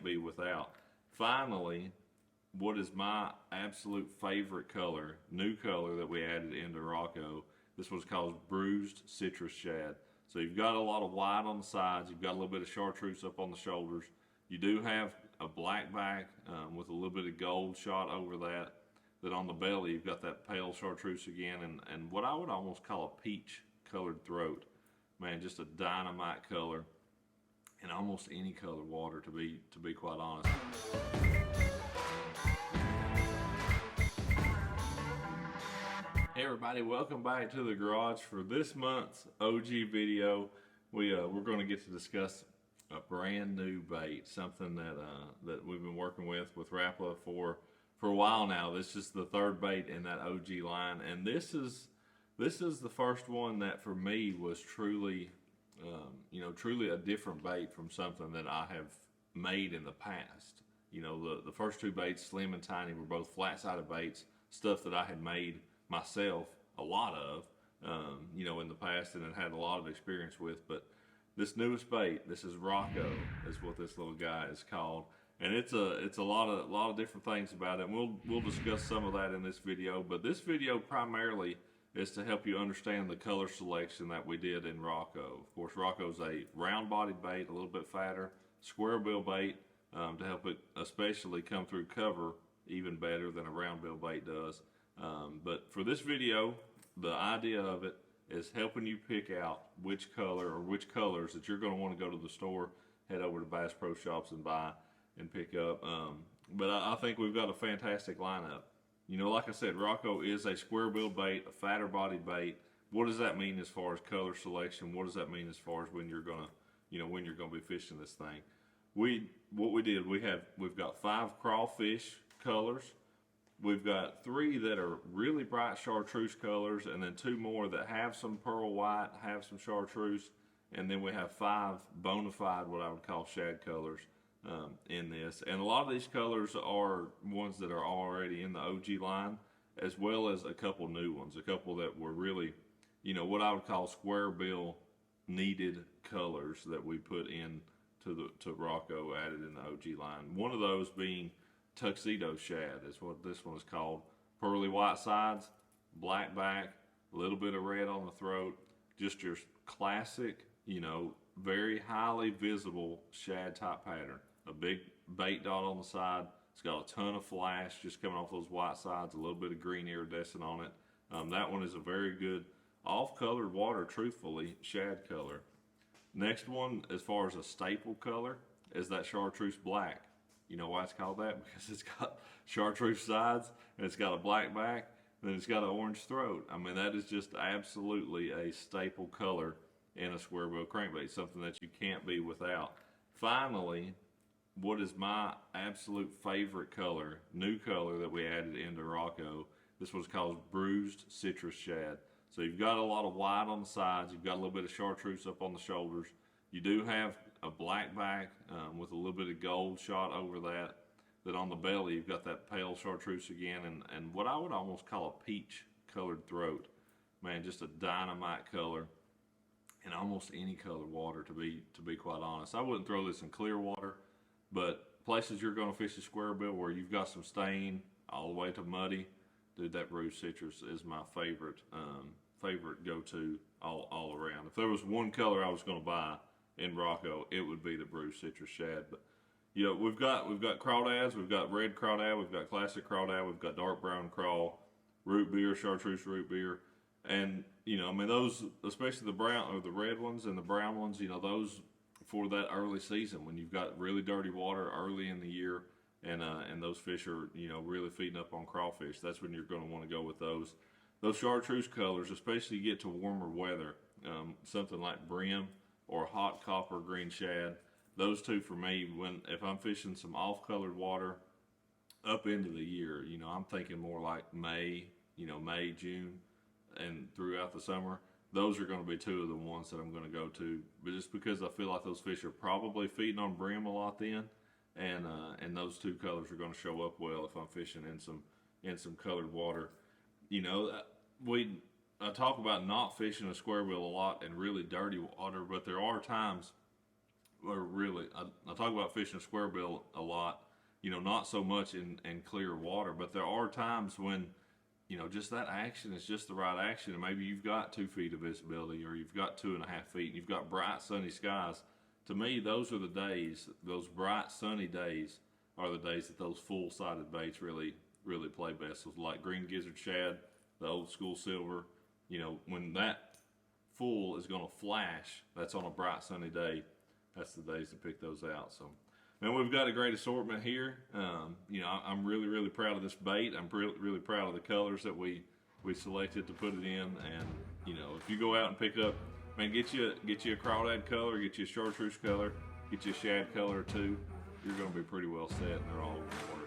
be without. Finally, what is my absolute favorite color, new color that we added into Rocco. This one's called Bruised Citrus Shad. So you've got a lot of white on the sides, you've got a little bit of chartreuse up on the shoulders. You do have a black back with a little bit of gold shot over that. Then on the belly, you've got that pale chartreuse again, and what I would almost call a peach colored throat. Man, just a dynamite color, and almost any color water, to be quite honest. Hey everybody, welcome back to the garage for this month's OG video. We're going to get to discuss a brand new bait, something that we've been working with Rapala for a while now. This is the third bait in that OG line, and this is the first one that for me was truly, truly a different bait from something that I have made in the past. You know, the first two baits, Slim and Tiny, were both flat-sided baits, stuff that I had made myself a lot of, in the past, and had a lot of experience with. But this newest bait, this is Rocco, is what this little guy is called, and it's a lot of different things about it. And we'll discuss some of that in this video. But this video primarily is to help you understand the color selection that we did in Rocco. Of course, Rocco's a round-bodied bait, a little bit fatter, square bill bait, to help it especially come through cover even better than a round bill bait does. But for this video, the idea of it is helping you pick out which color or which colors that you're going to want to go to the store, head over to Bass Pro Shops and buy and pick up. But I think we've got a fantastic lineup. You know, like I said, Rocco is a square bill bait, a fatter bodied bait. What does that mean as far as color selection? What does that mean as far as when you're gonna, when you're gonna be fishing this thing? We've got 5 crawfish colors. We've got 3 that are really bright chartreuse colors, and then 2 more that have some pearl white, have some chartreuse, and then we have 5 bona fide, what I would call shad colors in this. And a lot of these colors are ones that are already in the OG line, as well as a couple new ones, a couple that were really, what I would call square bill needed colors that we put in to Rocco, added in the OG line. One of those being Tuxedo Shad is what this one is called. Pearly white sides, black back, a little bit of red on the throat, just your classic, very highly visible shad type pattern. A big bait dot on the side. It's got a ton of flash just coming off those white sides, a little bit of green iridescent on it. That one is a very good off-colored water, truthfully, shad color. Next one, as far as a staple color, is that chartreuse black. You know why it's called that? Because it's got chartreuse sides, and it's got a black back, and then it's got an orange throat. I mean, that is just absolutely a staple color in a square bill crankbait, something that you can't be without. Finally, what is my absolute favorite color, new color that we added into Rocco, this one's called Bruised Citrus Shad. So you've got a lot of white on the sides, you've got a little bit of chartreuse up on the shoulders. You do have a black back with a little bit of gold shot over that. Then on the belly, you've got that pale chartreuse again, and what I would almost call a peach colored throat. Man, just a dynamite color, and almost any color water, to be quite honest. I wouldn't throw this in clear water, but places you're going to fish a square bill where you've got some stain all the way to muddy, dude, that Bruised Citrus is my favorite go-to all around. If there was one color I was going to buy in Rocco, it would be the Bruised Citrus Shad. But we've got crawdads, we've got red crawdad, we've got classic crawdad, we've got dark brown crawl, root beer, chartreuse root beer, and those, especially the brown or the red ones and the brown ones, those for that early season when you've got really dirty water early in the year, and those fish are really feeding up on crawfish. That's when you're going to want to go with those chartreuse colors, especially you get to warmer weather, something like brim or hot copper green shad. Those two for me, if I'm fishing some off-colored water up into the year, I'm thinking more like May, May, June, and throughout the summer. Those are going to be 2 of the ones that I'm going to go to, but just because I feel like those fish are probably feeding on brim a lot then, and those 2 colors are going to show up well if I'm fishing in some colored water. I talk about not fishing a square bill a lot in really dirty water, but there are times are really, I talk about fishing square bill a lot, you know, not so much in clear water, but there are times when, you know, just that action is just the right action, and maybe you've got 2 feet of visibility, or you've got 2.5 feet, and you've got bright sunny skies. To me, those are the days, those bright sunny days are the days that those full-sided baits really play best. So like green gizzard shad, the old school silver, you know, when that full is going to flash, that's on a bright sunny day, that's the days to pick those out. So, man, we've got a great assortment here. You know, I'm really proud of this bait. I'm really proud of the colors that we selected to put it in. And you know, if you go out and pick up, man, get you a crawdad color, get you a chartreuse color, get you a shad color too. You're going to be pretty well set, and they're all going to work.